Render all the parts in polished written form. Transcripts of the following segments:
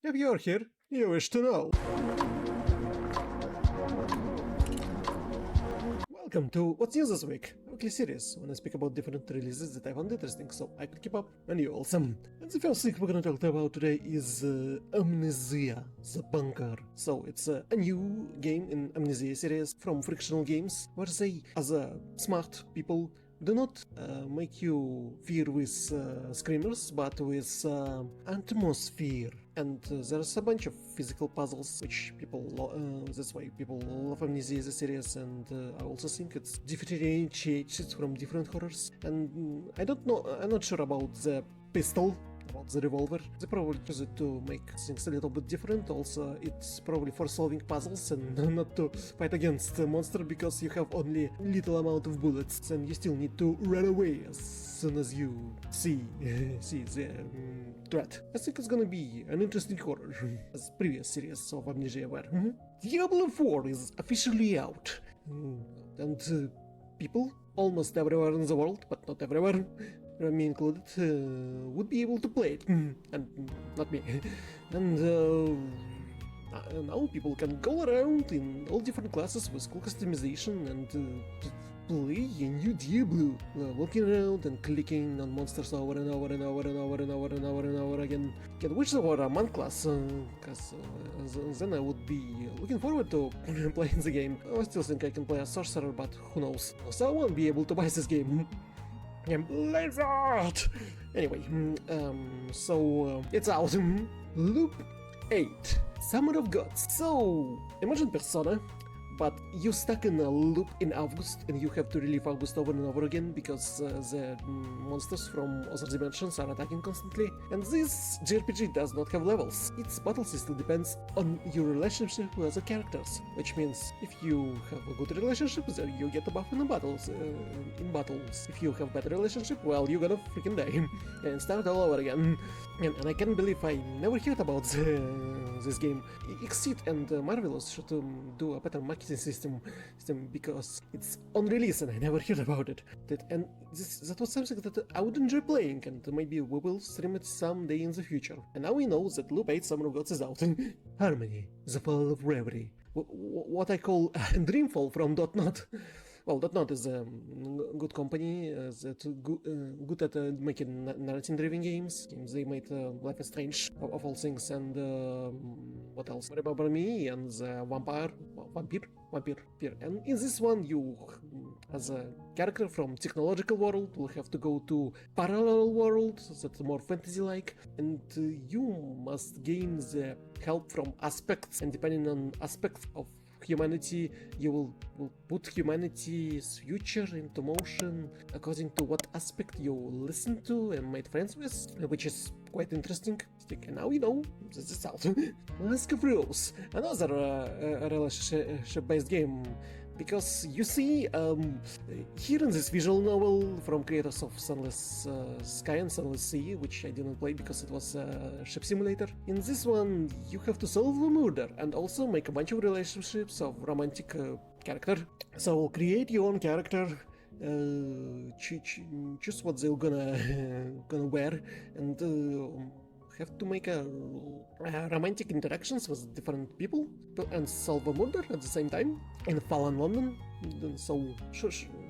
If you're here, you wish to know. Welcome to What's News This Week, a weekly series when I speak about different releases that I found interesting so I could keep up and you also. And the first thing we're gonna talk about today is Amnesia, The Bunker. So it's a new game in Amnesia series from Frictional Games, where they, as smart people, do not make you fear with screamers, but with atmosphere. And there's a bunch of physical puzzles, which that's why people love Amnesia as a series, and I also think it's differentiated from different horrors. And I don't know, I'm not sure about the pistol, about the revolver. They probably use it to make things a little bit different. Also, it's probably for solving puzzles and not to fight against a monster, because you have only little amount of bullets and you still need to run away as soon as you see the threat. I think it's gonna be an interesting horror, as previous series of Amnesia were. Diablo 4 is officially out, and people almost everywhere in the world, but not everywhere, me included, would be able to play it, and not me. And now people can go around in all different classes with cool customization and play a new Diablo, walking around and clicking on monsters over and over and over and over and over and over and over again. Can wish there were a monk class, because then I would be looking forward to playing the game. I still think I can play a sorcerer, but who knows. So I won't be able to buy this game. Blizzard! Anyway, so it's out. Loop8, Summer of Gods. So imagine Persona, but you're stuck in a loop in August, and you have to relive August over and over again because the monsters from other dimensions are attacking constantly. And this JRPG does not have levels. Its battle system depends on your relationship with other characters, which means if you have a good relationship, then you get a buff in the battles. If you have better relationship, well, you're gonna freaking die and start all over again. And I can't believe I never heard about this game. Exceed and Marvelous should do a better marketing system because it's on release and I never heard about it. That was something that I would enjoy playing, and maybe we will stream it someday in the future. And now we know that Loop8 Summer of Gods is out. Harmony, The Fall of Reverie. What I call Dreamfall from .NOT. Well, .NOT is a good company that's good at making narrative-driven games. They made Life is Strange, of all things, and what else? Remember Me and the Vampire. And in this one, you, as a character from technological world, will have to go to parallel world that's more fantasy-like, and you must gain the help from aspects, and depending on aspects of humanity, you will put humanity's future into motion according to what aspect you listen to and made friends with, which is quite interesting. And now you know this is out. Mask of Rose, another relationship-based game. Because you see, here in this visual novel from creators of Sunless Sky and Sunless Sea, which I didn't play because it was a ship simulator, in this one you have to solve a murder and also make a bunch of relationships of romantic character. So create your own character, choose what they're gonna wear, and have to make romantic interactions with different people and solve a murder at the same time in Fallen London. So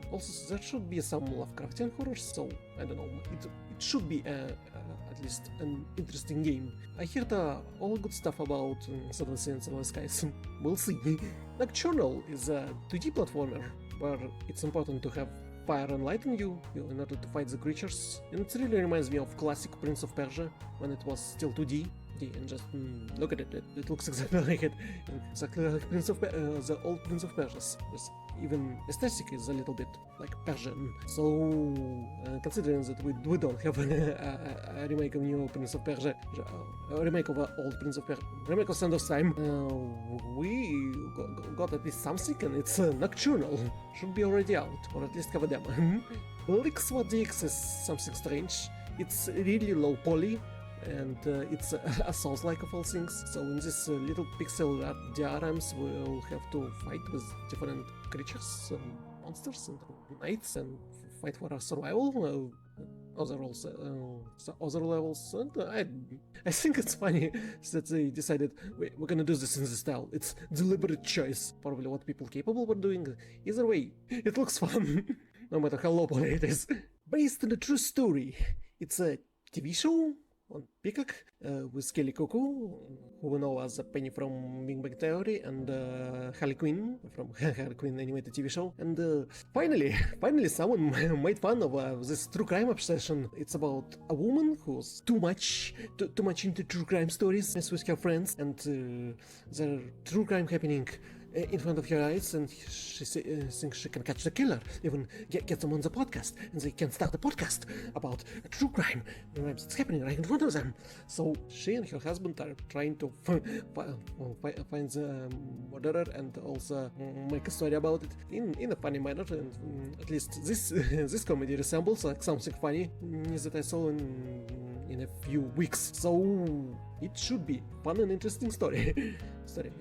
also there should be some Lovecraftian horror, so I don't know, it should be at least an interesting game. I heard all good stuff about Southern Sea and Sunless Skies. We'll see. Nocturnal is a 2D platformer where it's important to have fire and light on you in order to fight the creatures, and it really reminds me of classic Prince of Persia when it was still 2D. And just look at it, it looks exactly like it, exactly like the old Prince of Persia's. Even aesthetic is a little bit like Persian. So considering that we don't have a remake of new Prince of Persia, a remake of old Prince of Persia, remake of Sand of Time, we got at least something, and it's Nocturnal. Should be already out, or at least have a demo. Bleak Sword DX is something strange. It's really low poly, and it's a Souls-like of all things. So in this little pixel art diagrams, we'll have to fight with different creatures, monsters, and knights, and fight for our survival. other levels. And I think it's funny that they decided we're gonna do this in this style. It's deliberate choice, probably what people capable of doing. Either way, it looks fun, no matter how low poly it is. Based on a true story, it's a TV show on Peacock with Kelly Cuckoo, who we know as Penny from Big Bang Theory, and Harley Quinn from Harley Quinn animated TV show. And finally someone made fun of this true crime obsession. It's about a woman who's too much into true crime stories with her friends, and there's true crime happening in front of her eyes, and she thinks she can catch the killer, even get them on the podcast, and they can start a podcast about a true crime that's happening right in front of them. So she and her husband are trying to find the murderer and also make a story about it in a funny manner, and at least this comedy resembles like something funny that I saw in a few weeks. So it should be fun and interesting story.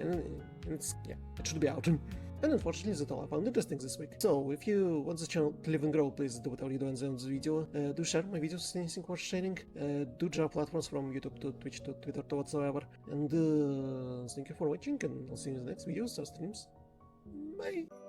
And it's, yeah, it should be out. And unfortunately, that's all I found interesting this week. So, if you want the channel to live and grow, please do whatever you do in the video. Do share my videos, anything worth sharing. Do drop platforms from YouTube to Twitch to Twitter to whatsoever. And thank you for watching, and I'll see you in the next videos or streams. Bye!